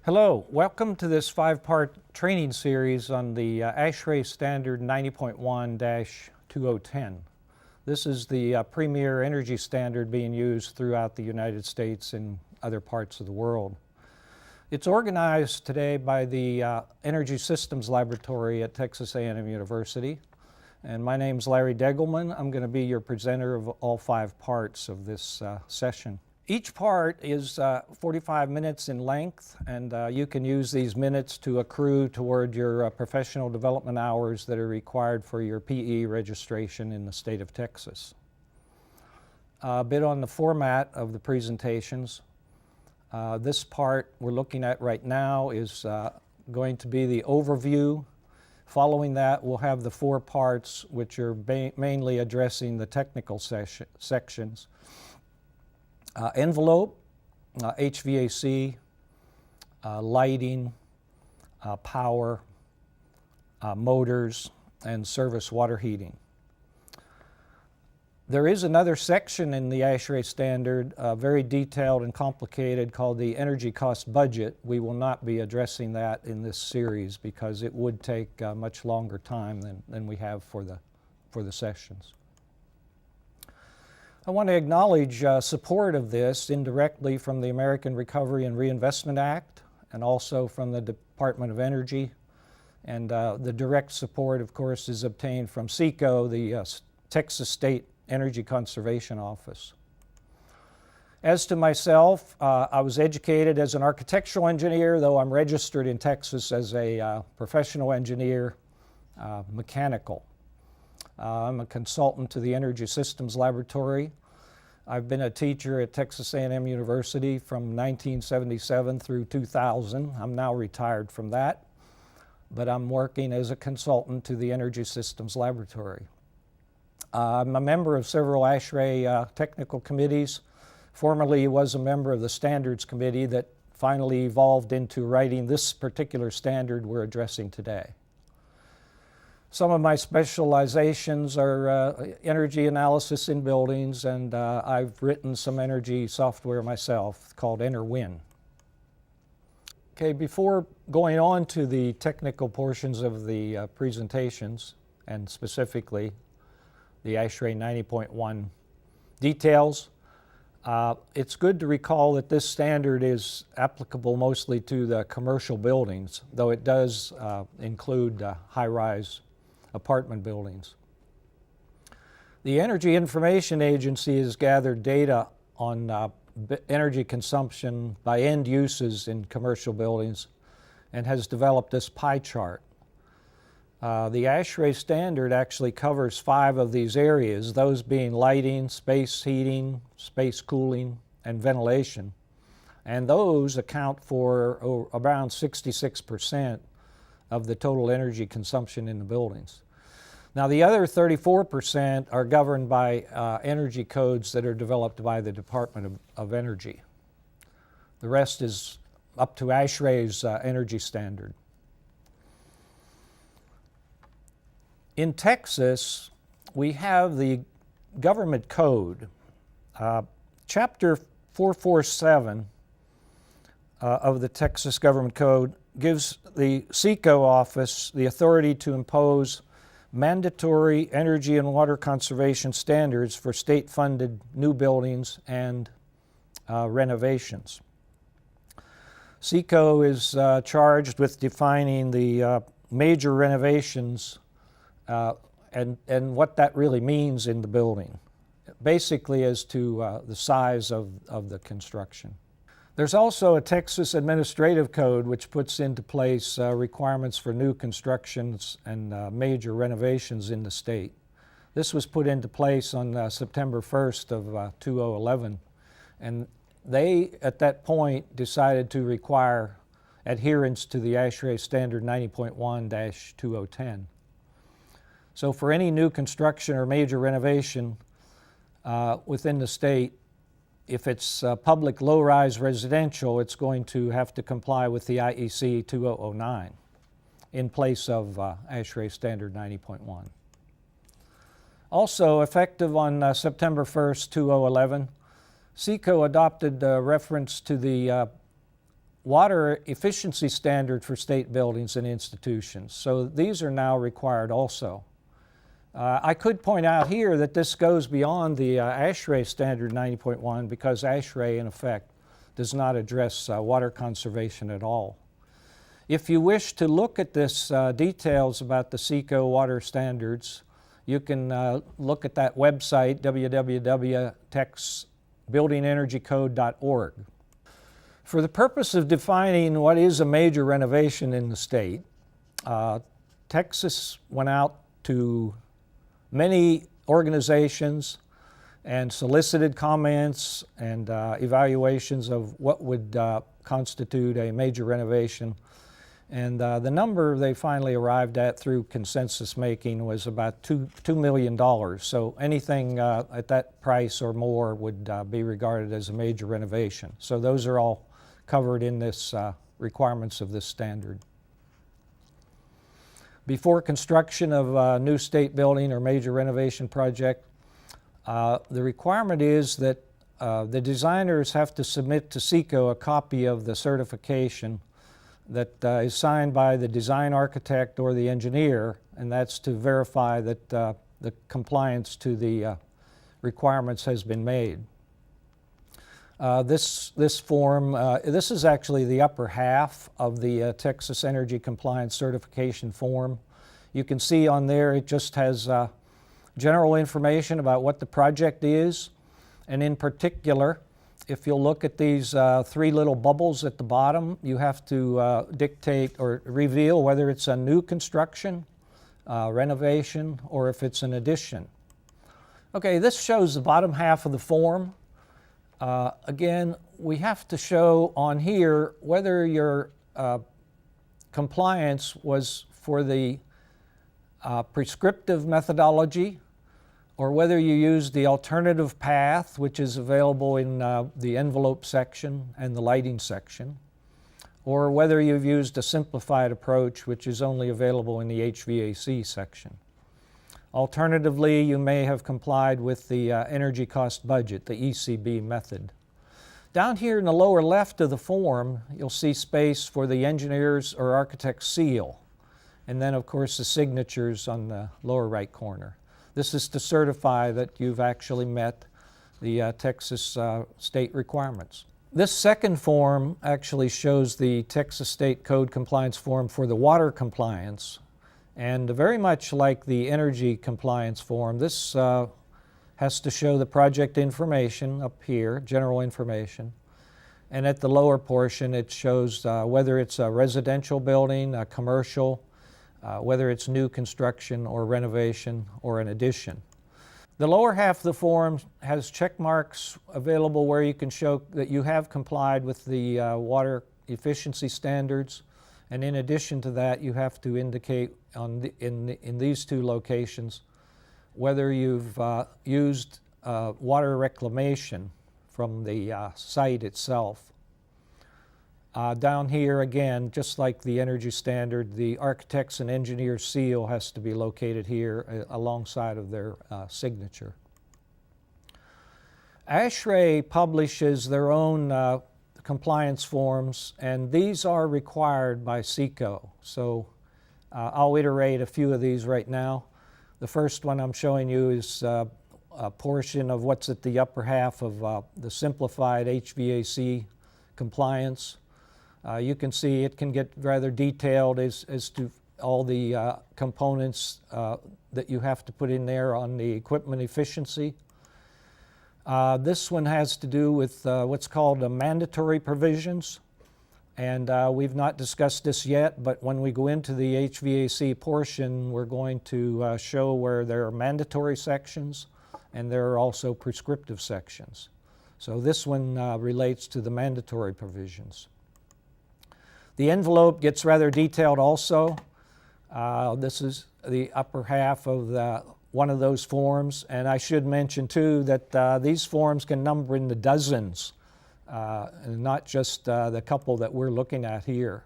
Hello, welcome to this 5-part training series on the ASHRAE Standard 90.1-2010. This is the premier energy standard being used throughout the United States and other parts of the world. It's organized today by the Energy Systems Laboratory at Texas A&M University. And my name's Larry Degelman. I'm going to be your presenter of all 5 parts of this session. Each part is 45 minutes in length, and you can use these minutes to accrue toward your professional development hours that are required for your PE registration in the state of Texas. A bit on the format of the presentations. This part we're looking at right now is going to be the overview. Following that, we'll have the 4 parts, which are mainly addressing the technical sections. Envelope, HVAC, lighting, power, motors, and service water heating. There is another section in the ASHRAE Standard, very detailed and complicated, called the Energy Cost Budget. We will not be addressing that in this series because it would take much longer time than we have for the sessions. I want to acknowledge support of this indirectly from the American Recovery and Reinvestment Act and also from the Department of Energy. And the direct support, of course, is obtained from SECO, the Texas State Energy Conservation Office. As to myself, I was educated as an architectural engineer, though I'm registered in Texas as a professional engineer, mechanical. I'm a consultant to the Energy Systems Laboratory. I've been a teacher at Texas A&M University from 1977 through 2000. I'm now retired from that, but I'm working as a consultant to the Energy Systems Laboratory. I'm a member of several ASHRAE technical committees. Formerly was a member of the Standards Committee that finally evolved into writing this particular standard we're addressing today. Some of my specializations are energy analysis in buildings, and I've written some energy software myself called EnerWin. Okay, before going on to the technical portions of the presentations, and specifically the ASHRAE 90.1 details, it's good to recall that this standard is applicable mostly to the commercial buildings, though it does include high-rise apartment buildings. The Energy Information Agency has gathered data on energy consumption by end uses in commercial buildings and has developed this pie chart. The ASHRAE Standard actually covers 5 of these areas, those being lighting, space heating, space cooling, and ventilation. And those account for around 66% of the total energy consumption in the buildings. Now, the other 34% are governed by energy codes that are developed by the Department of Energy. The rest is up to ASHRAE's energy standard. In Texas, we have the government code. Chapter 447 of the Texas Government Code gives the SECO office the authority to impose mandatory energy and water conservation standards for state-funded new buildings and renovations. SECO is charged with defining the major renovations and what that really means in the building, basically as to the size of the construction. There's also a Texas Administrative Code which puts into place requirements for new constructions and major renovations in the state. This was put into place on September 1st of 2011, and they at that point decided to require adherence to the ASHRAE Standard 90.1-2010. So for any new construction or major renovation within the state, if it's public low-rise residential, it's going to have to comply with the IEC 2009 in place of ASHRAE Standard 90.1. Also effective on September 1st, 2011, SECO adopted reference to the water efficiency standard for state buildings and institutions. So these are now required also. I could point out here that this goes beyond the ASHRAE Standard 90.1 because ASHRAE, in effect, does not address water conservation at all. If you wish to look at this details about the SECO water standards, you can look at that website, www.texbuildingenergycode.org. For the purpose of defining what is a major renovation in the state, Texas went out to many organizations and solicited comments and evaluations of what would constitute a major renovation. And the number they finally arrived at through consensus making was about $2 million. So anything at that price or more would be regarded as a major renovation. So those are all covered in this requirements of this standard. Before construction of a new state building or major renovation project, the requirement is that the designers have to submit to SECO a copy of the certification that is signed by the design architect or the engineer, and that's to verify that the compliance to the requirements has been made. This form, this is actually the upper half of the Texas Energy Compliance Certification form. You can see on there it just has general information about what the project is, and in particular, if you'll look at these three little bubbles at the bottom, you have to dictate or reveal whether it's a new construction, renovation, or if it's an addition. Okay, this shows the bottom half of the form. Again, we have to show on here whether your compliance was for the prescriptive methodology or whether you used the alternative path, which is available in the envelope section and the lighting section, or whether you've used a simplified approach, which is only available in the HVAC section. Alternatively, you may have complied with the energy cost budget, the ECB method. Down here in the lower left of the form, you'll see space for the engineer's or architect's seal, and then of course the signatures on the lower right corner. This is to certify that you've actually met the Texas state requirements. This second form actually shows the Texas State Code Compliance form for the water compliance. And very much like the energy compliance form, this has to show the project information up here, general information. And at the lower portion, it shows whether it's a residential building, a commercial, whether it's new construction or renovation or an addition. The lower half of the form has check marks available where you can show that you have complied with the water efficiency standards. And in addition to that, you have to indicate in these two locations whether you've used water reclamation from the site itself. Down here again, just like the energy standard, the architect's and engineer's seal has to be located here alongside of their signature. ASHRAE publishes their own compliance forms, and these are required by SECO. So I'll iterate a few of these right now. The first one I'm showing you is a portion of what's at the upper half of the simplified HVAC compliance. You can see it can get rather detailed as to all the components that you have to put in there on the equipment efficiency. This one has to do with what's called the mandatory provisions, and we've not discussed this yet, but when we go into the HVAC portion, we're going to show where there are mandatory sections and there are also prescriptive sections. So this one relates to the mandatory provisions. The envelope gets rather detailed also. This is the upper half of one of those forms, and I should mention too that these forms can number in the dozens, and not just the couple that we're looking at here.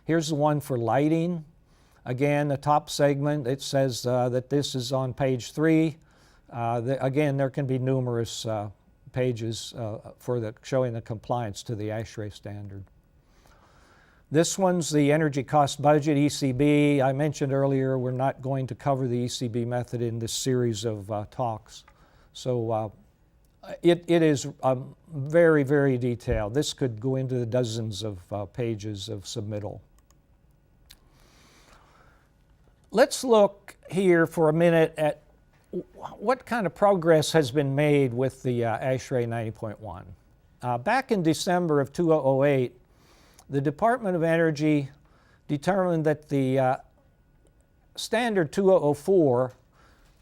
Here's the one for lighting. Again, the top segment, it says that this is on page 3. Again, there can be numerous pages for showing the compliance to the ASHRAE standard. This one's the energy cost budget, ECB. I mentioned earlier we're not going to cover the ECB method in this series of talks. So it is very, very detailed. This could go into the dozens of pages of submittal. Let's look here for a minute at what kind of progress has been made with the ASHRAE 90.1. Back in December of 2008, the Department of Energy determined that the standard 2004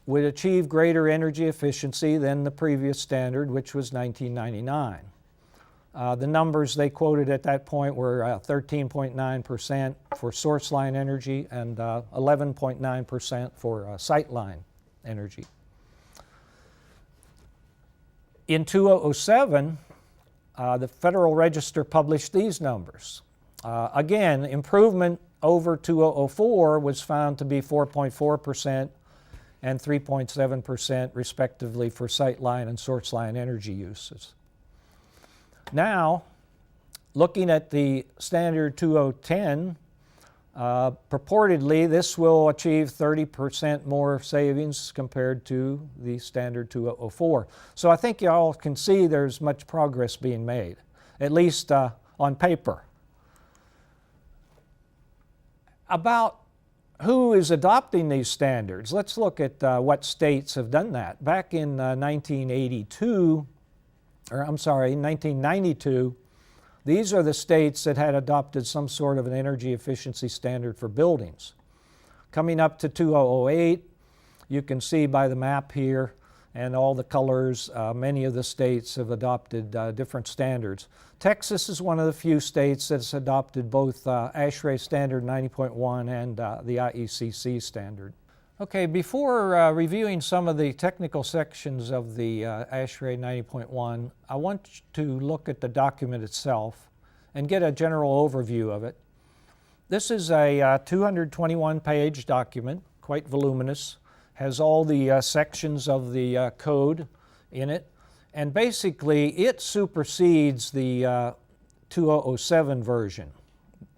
would achieve greater energy efficiency than the previous standard, which was 1999. The numbers they quoted at that point were 13.9% for source line energy and 11.9% for sightline energy. In 2007, the Federal Register published these numbers. Again, improvement over 2004 was found to be 4.4% and 3.7% respectively for sightline and source line energy uses. Now, looking at the standard 2010, purportedly this will achieve 30% more savings compared to the standard 2004. So I think you all can see there's much progress being made, at least on paper. About who is adopting these standards, let's look at what states have done that. Back in 1992, these are the states that had adopted some sort of an energy efficiency standard for buildings. Coming up to 2008, you can see by the map here and all the colors, many of the states have adopted different standards. Texas is one of the few states that's adopted both ASHRAE Standard 90.1 and the IECC standard. Okay, before reviewing some of the technical sections of the ASHRAE 90.1, I want to look at the document itself and get a general overview of it. This is a 221-page document, quite voluminous, has all the sections of the code in it, and basically it supersedes the 2007 version.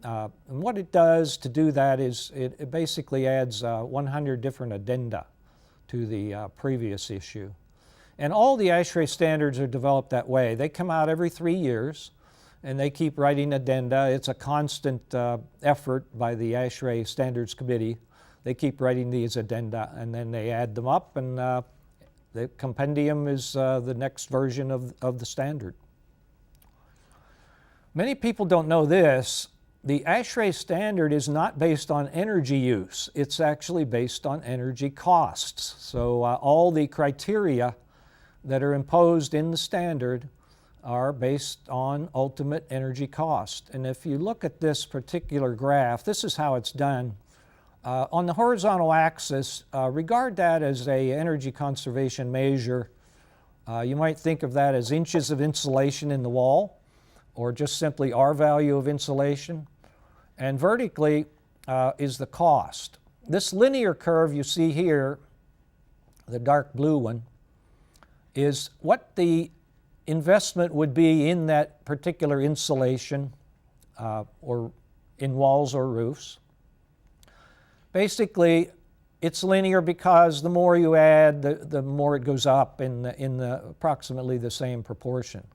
And what it does to do that is it basically adds 100 different addenda to the previous issue. And all the ASHRAE standards are developed that way. They come out every 3 years and they keep writing addenda. It's a constant effort by the ASHRAE Standards Committee. They keep writing these addenda and then they add them up, and the compendium is the next version of the standard. Many people don't know this. The ASHRAE standard is not based on energy use. It's actually based on energy costs. So all the criteria that are imposed in the standard are based on ultimate energy cost. And if you look at this particular graph, this is how it's done. On the horizontal axis, regard that as an energy conservation measure. You might think of that as inches of insulation in the wall, or just simply R value of insulation. And vertically is the cost. This linear curve you see here, the dark blue one, is what the investment would be in that particular insulation or in walls or roofs. Basically, it's linear because the more you add, the more it goes up in the approximately the same proportion.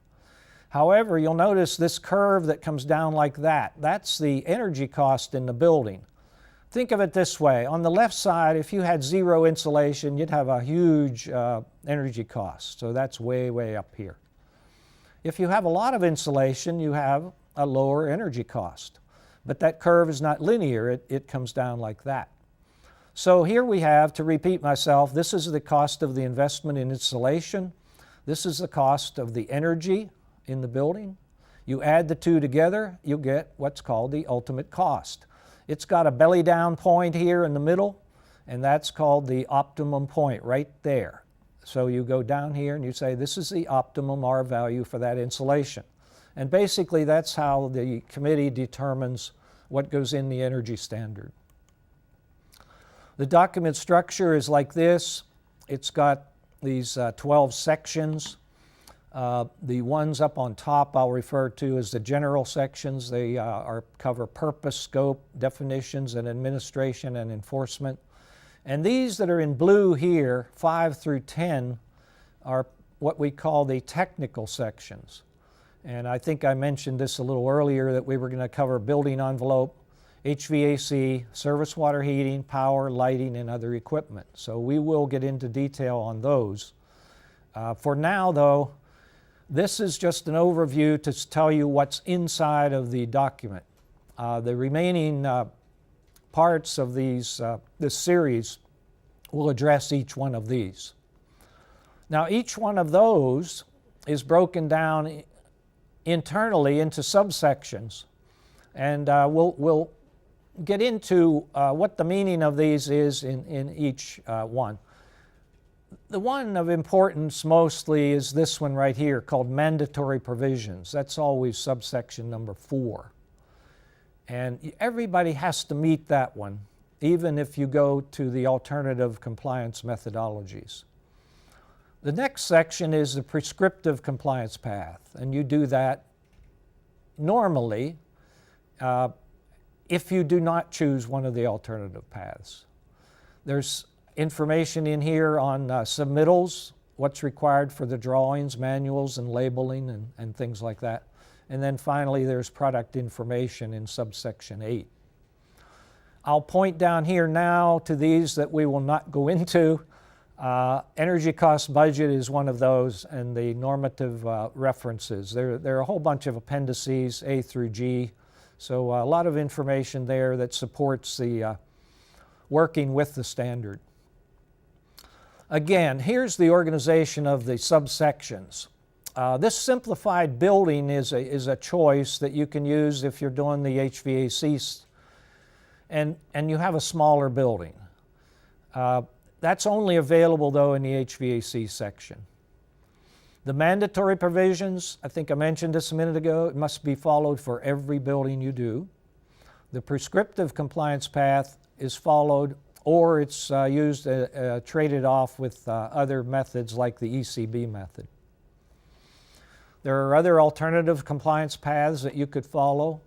However, you'll notice this curve that comes down like that. That's the energy cost in the building. Think of it this way. On the left side, if you had zero insulation, you'd have a huge energy cost. So that's way, way up here. If you have a lot of insulation, you have a lower energy cost. But that curve is not linear. It comes down like that. So here we have, to repeat myself, this is the cost of the investment in insulation. This is the cost of the energy in the building. You add the two together, you get what's called the ultimate cost. It's got a belly down point here in the middle, and that's called the optimum point right there. So you go down here and you say this is the optimum R value for that insulation. And basically that's how the committee determines what goes in the energy standard. The document structure is like this. It's got these 12 sections. The ones up on top I'll refer to as the general sections. They cover purpose, scope, definitions, and administration and enforcement. And these that are in blue here, 5 through 10, are what we call the technical sections. And I think I mentioned this a little earlier that we were going to cover building envelope, HVAC, surface water heating, power, lighting, and other equipment. So we will get into detail on those. For now, though, this is just an overview to tell you what's inside of the document. The remaining parts of this series will address each one of these. Now, each one of those is broken down internally into subsections, and we'll get into what the meaning of these is in each one. The one of importance mostly is this one right here called mandatory provisions. That's always subsection number 4. And everybody has to meet that one, even if you go to the alternative compliance methodologies. The next section is the prescriptive compliance path, and you do that normally if you do not choose one of the alternative paths. There's information in here on submittals, what's required for the drawings, manuals, and labeling, and things like that. And then finally, there's product information in subsection 8. I'll point down here now to these that we will not go into. Energy cost budget is one of those, and the normative references. There are a whole bunch of appendices, A through G, so a lot of information there that supports the working with the standard. Again, here's the organization of the subsections. This simplified building is a choice that you can use if you're doing the HVAC and you have a smaller building. That's only available, though, in the HVAC section. The mandatory provisions, I think I mentioned this a minute ago, it must be followed for every building you do. The prescriptive compliance path is followed, or it's used, traded off with other methods like the ECB method. There are other alternative compliance paths that you could follow.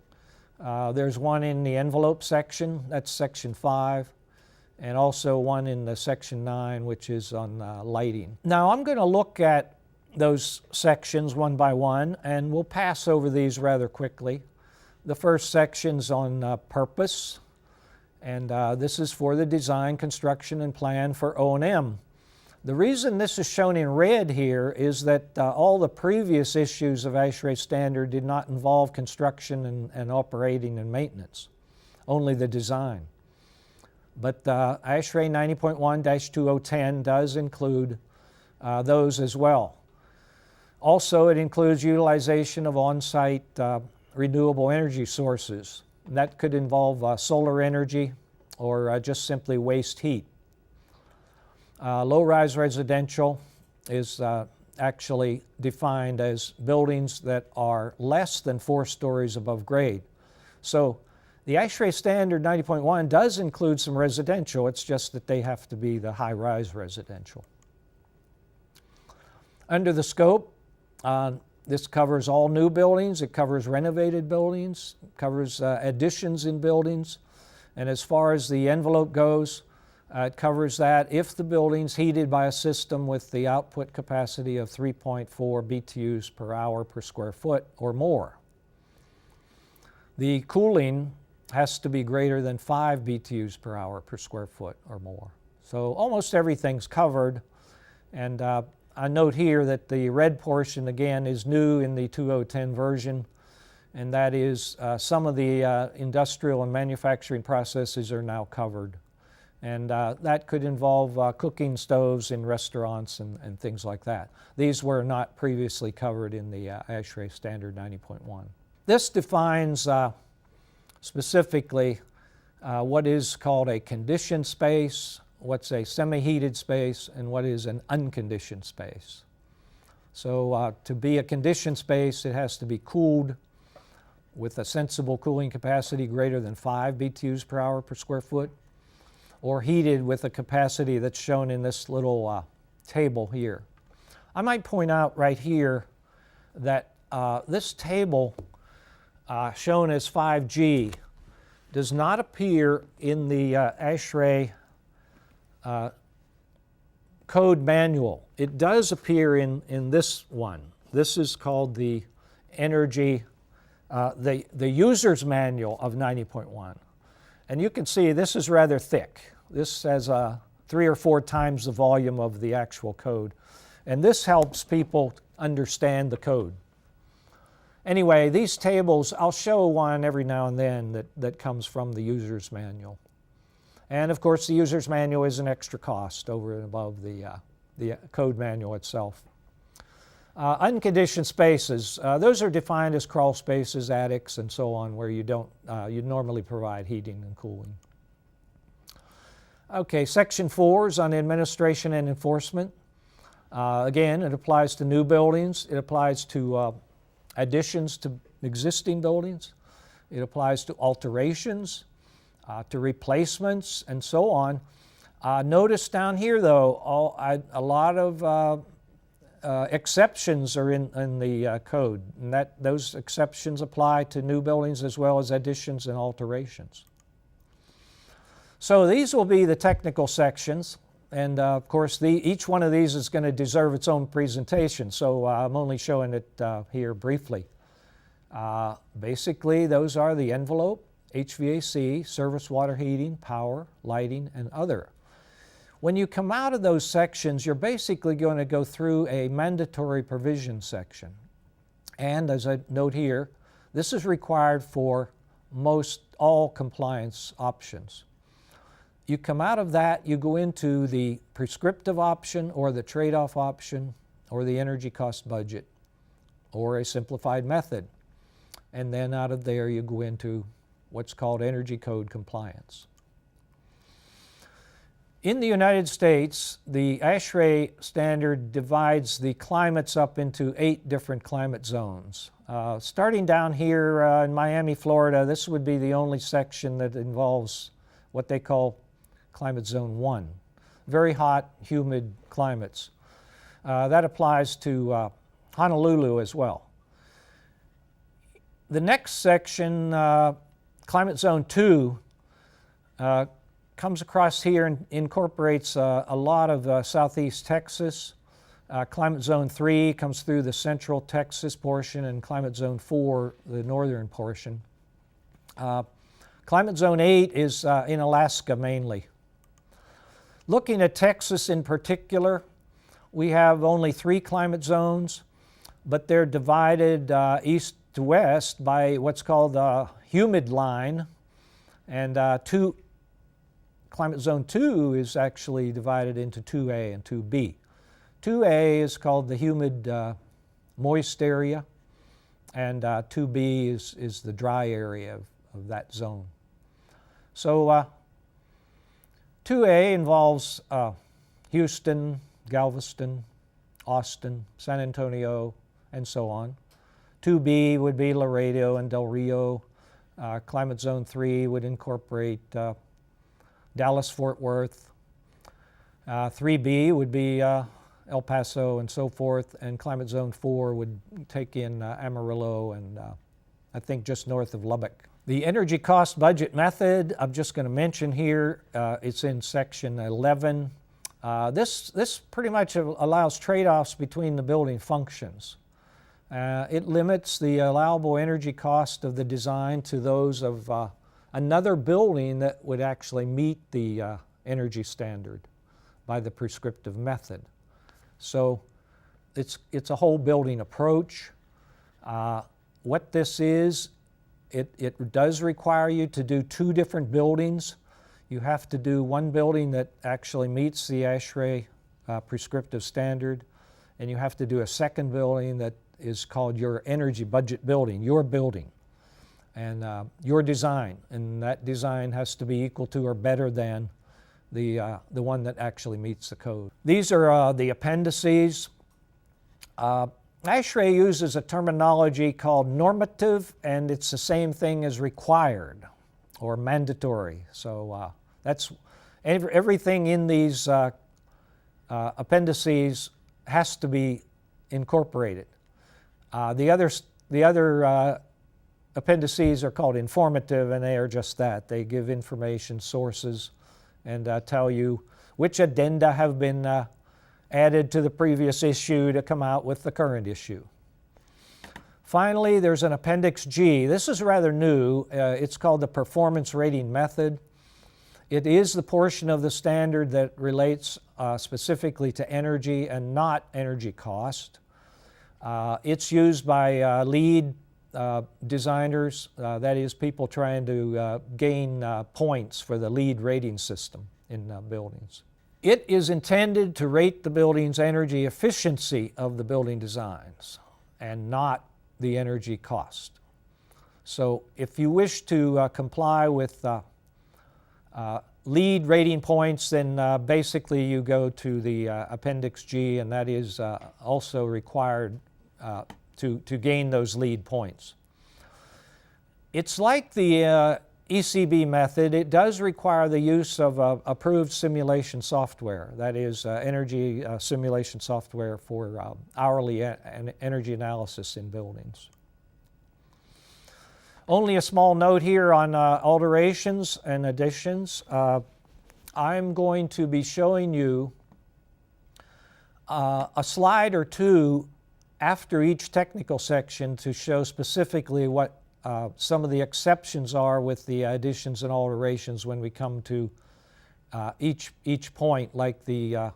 There's one in the envelope section, that's section 5, and also one in the section 9, which is on lighting. Now I'm going to look at those sections one by one, and we'll pass over these rather quickly. The first section's on purpose, and this is for the design, construction, and plan for O&M. The reason this is shown in red here is that all the previous issues of ASHRAE Standard did not involve construction and operating and maintenance, only the design. But ASHRAE 90.1-2010 does include those as well. Also, it includes utilization of on-site renewable energy sources. And that could involve solar energy or just simply waste heat. Low-rise residential is actually defined as buildings that are less than 4 stories above grade. So the ASHRAE Standard 90.1 does include some residential, it's just that they have to be the high-rise residential. Under the scope, this covers all new buildings, it covers renovated buildings, it covers additions in buildings, and as far as the envelope goes, it covers that if the building's heated by a system with the output capacity of 3.4 BTUs per hour per square foot or more. The cooling has to be greater than 5 BTUs per hour per square foot or more. So almost everything's covered, and I note here that the red portion again is new in the 2010 version, and that is some of the industrial and manufacturing processes are now covered. And that could involve cooking stoves in restaurants and things like that. These were not previously covered in the ASHRAE Standard 90.1. This defines specifically what is called a conditioned space, what's a semi-heated space, and what is an unconditioned space. So to be a conditioned space, it has to be cooled with a sensible cooling capacity greater than 5 BTUs per hour per square foot, or heated with a capacity that's shown in this little table here. I might point out right here that this table shown as 5G does not appear in the ASHRAE code manual. It does appear in this one. This is called the energy, the user's manual of 90.1. And you can see this is rather thick. This has 3 or 4 times the volume of the actual code. And this helps people understand the code. Anyway, these tables, I'll show one every now and then that comes from the user's manual. And of course, the user's manual is an extra cost over and above the code manual itself. Unconditioned spaces, those are defined as crawl spaces, attics, and so on, where you normally provide heating and cooling. Okay, Section 4 is on administration and enforcement. Again, it applies to new buildings. It applies to additions to existing buildings. It applies to alterations, to replacements, and so on. Notice down here, though, a lot of exceptions are in the code, and those exceptions apply to new buildings as well as additions and alterations. So these will be the technical sections, and of course each one of these is going to deserve its own presentation, so I'm only showing it here briefly. Basically, those are the envelope, HVAC, service water heating, power, lighting, and other. When you come out of those sections, you're basically going to go through a mandatory provision section. And as I note here, this is required for all compliance options. You come out of that, you go into the prescriptive option or the trade-off option or the energy cost budget or a simplified method. And then out of there you go into what's called energy code compliance. In the United States, the ASHRAE Standard divides the climates up into 8 different climate zones. Starting down here in Miami, Florida, this would be the only section that involves what they call Climate Zone 1. Very hot, humid climates. That applies to Honolulu as well. The next section, Climate Zone 2, comes across here and incorporates a lot of southeast Texas. Climate Zone 3 comes through the central Texas portion, and Climate Zone 4, the northern portion. Climate Zone 8 is in Alaska mainly. Looking at Texas in particular, we have only 3 climate zones, but they're divided east to west by what's called the humid line, and Climate Zone 2 is actually divided into 2A and 2B. 2A is called the humid moist area, and 2B is the dry area of that zone. So 2A involves Houston, Galveston, Austin, San Antonio, and so on. 2B would be Laredo and Del Rio. Climate Zone 3 would incorporate Dallas-Fort Worth. 3B would be El Paso and so forth, and Climate Zone 4 would take in Amarillo and I think just north of Lubbock. The energy cost budget method, I'm just going to mention here, it's in section 11. This pretty much allows trade-offs between the building functions. It limits the allowable energy cost of the design to those of another building that would actually meet the energy standard by the prescriptive method. So it's a whole building approach. What this is, it does require you to do 2 different buildings. You have to do one building that actually meets the ASHRAE prescriptive standard, and you have to do a second building that is called your energy budget building, your building, and your design. And that design has to be equal to or better than the one that actually meets the code. These are the appendices. ASHRAE uses a terminology called normative, and it's the same thing as required or mandatory. So that's everything in these appendices has to be incorporated. The other appendices are called informative, and they are just that. They give information sources and tell you which addenda have been added to the previous issue to come out with the current issue. Finally, there's an Appendix G. This is rather new. It's called the Performance Rating Method. It is the portion of the standard that relates specifically to energy and not energy cost. It's used by lead designers, that is, people trying to gain points for the lead rating system in buildings. It is intended to rate the building's energy efficiency of the building designs and not the energy cost. So if you wish to comply with lead rating points, then basically you go to the Appendix G, and that is also required to gain those lead points. It's like the ECB method. It does require the use of approved simulation software, that is energy simulation software for hourly energy analysis in buildings. Only a small note here on alterations and additions. I'm going to be showing you a slide or two after each technical section to show specifically what some of the exceptions are with the additions and alterations when we come to each point, like the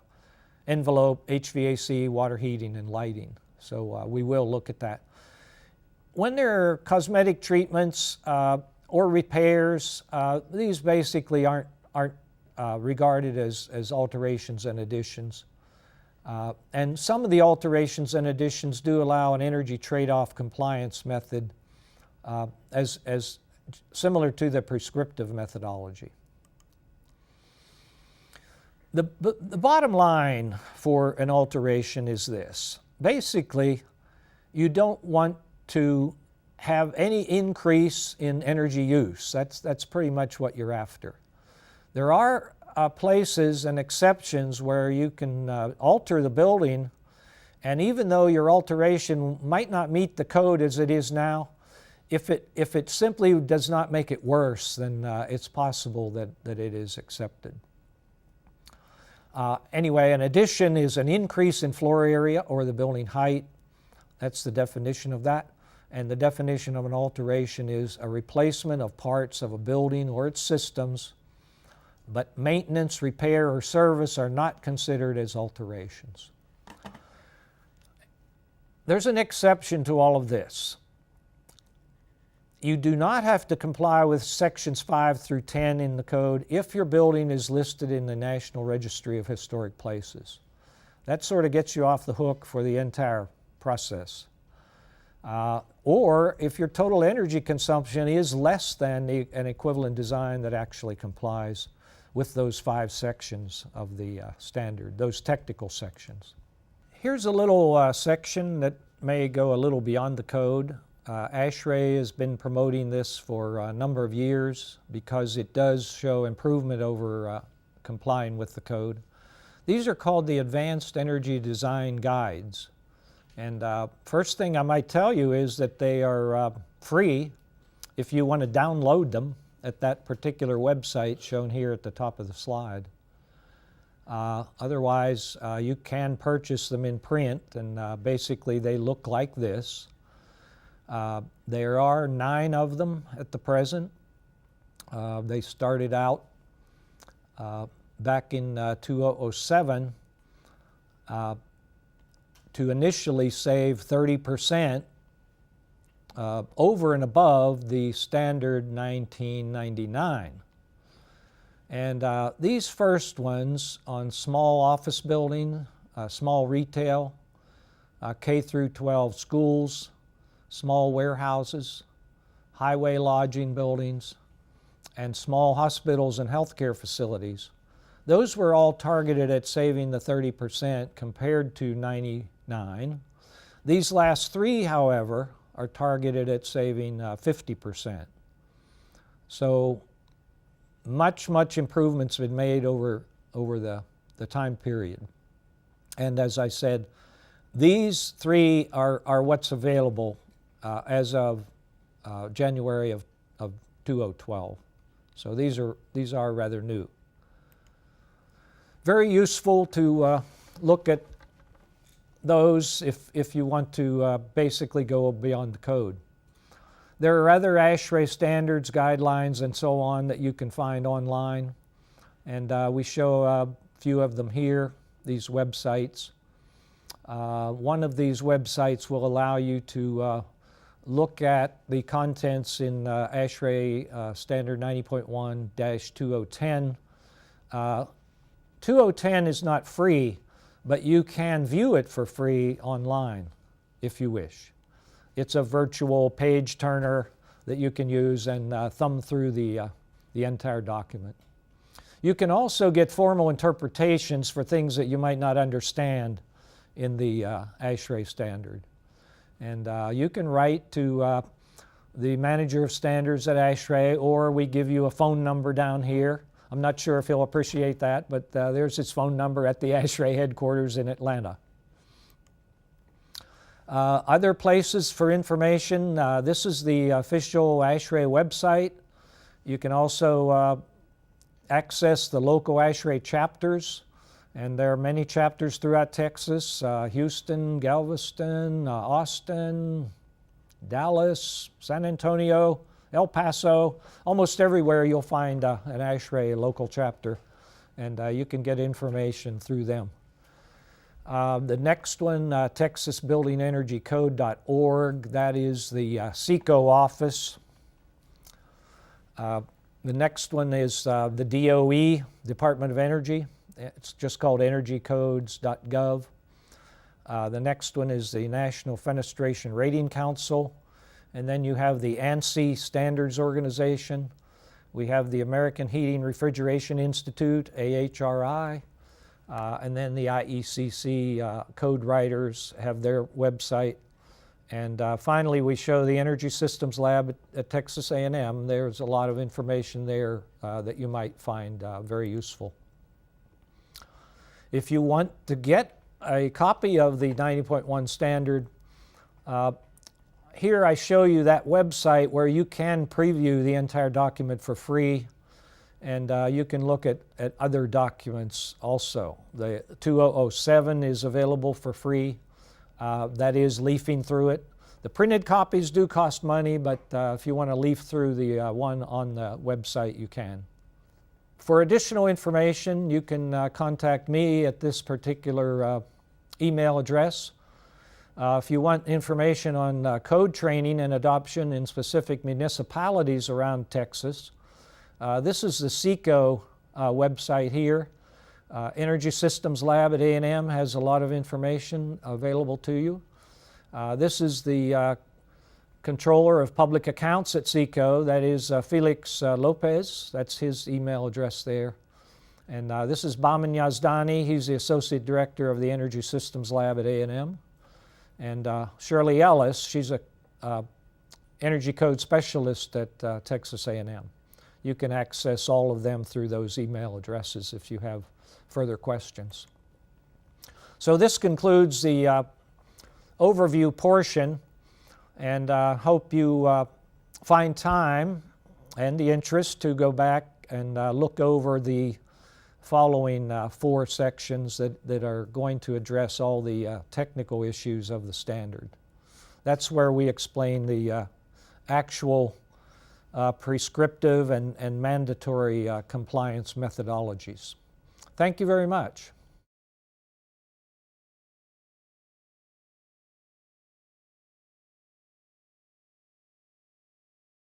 envelope, HVAC, water heating, and lighting. So we will look at that. When there are cosmetic treatments or repairs, these basically aren't regarded as alterations and additions. And some of the alterations and additions do allow an energy trade-off compliance method as similar to the prescriptive methodology. The bottom line for an alteration is this. Basically, you don't want to have any increase in energy use. That's pretty much what you're after. There are places and exceptions where you can alter the building, and even though your alteration might not meet the code as it is now, if it simply does not make it worse, then it's possible that it is accepted. Anyway, an addition is an increase in floor area or the building height. That's the definition of that. And the definition of an alteration is a replacement of parts of a building or its systems, but maintenance, repair, or service are not considered as alterations. There's an exception to all of this. You do not have to comply with sections 5 through 10 in the code if your building is listed in the National Registry of Historic Places. That sort of gets you off the hook for the entire process. Or if your total energy consumption is less than an equivalent design that actually complies with those 5 sections of the standard, those technical sections. Here's a little section that may go a little beyond the code. ASHRAE has been promoting this for a number of years because it does show improvement over complying with the code. These are called the Advanced Energy Design Guides. And first thing I might tell you is that they are free if you want to download them at that particular website shown here at the top of the slide. Otherwise, you can purchase them in print, and basically they look like this. There are 9 of them at the present. They started out back in 2007 to initially save 30% over and above the standard 1999. And these first ones on small office building, small retail, K through 12 schools, small warehouses, highway lodging buildings, and small hospitals and healthcare facilities. Those were all targeted at saving the 30% compared to 99. These last 3, however, are targeted at saving 50%. So much improvement's been made over the time period. And as I said, These three are what's available as of January of 2012. So these are rather new. Very useful to look at those if you want to basically go beyond the code. There are other ASHRAE standards, guidelines, and so on that you can find online. And we show a few of them here, these websites. One of these websites will allow you to look at the contents in ASHRAE Standard 90.1-2010. 2010 is not free, but you can view it for free online if you wish. It's a virtual page turner that you can use and thumb through the entire document. You can also get formal interpretations for things that you might not understand in the ASHRAE Standard. And you can write to the Manager of Standards at ASHRAE, or we give you a phone number down here. I'm not sure if he'll appreciate that, but there's his phone number at the ASHRAE headquarters in Atlanta. Other places for information, this is the official ASHRAE website. You can also access the local ASHRAE chapters, and there are many chapters throughout Texas, Houston, Galveston, Austin, Dallas, San Antonio, El Paso. Almost everywhere you'll find an ASHRAE local chapter, and you can get information through them. The next one, TexasBuildingEnergyCode.org, that is the SECO office. The next one is the DOE, Department of Energy. It's just called energycodes.gov. The next one is the National Fenestration Rating Council. And then you have the ANSI Standards Organization. We have the American Heating Refrigeration Institute, AHRI. And then the IECC code writers have their website. And finally, we show the Energy Systems Lab at Texas A&M. There's a lot of information there that you might find very useful. If you want to get a copy of the 90.1 standard, here I show you that website where you can preview the entire document for free, and you can look at other documents also. The 2007 is available for free. That is leafing through it. The printed copies do cost money, but if you want to leaf through the one on the website, you can. For additional information, you can contact me at this particular email address. If you want information on code training and adoption in specific municipalities around Texas, this is the SECO website here. Energy Systems Lab at A&M has a lot of information available to you. This is the Controller of Public Accounts at SECO, that is Felix Lopez. That's his email address there. And this is Baman Yazdani. He's the Associate Director of the Energy Systems Lab at A&M. And Shirley Ellis, she's a Energy Code Specialist at Texas A&M. You can access all of them through those email addresses if you have further questions. So this concludes the overview portion, and hope you find time and the interest to go back and look over the following 4 sections that are going to address all the technical issues of the standard. That's where we explain the actual prescriptive and mandatory compliance methodologies. Thank you very much.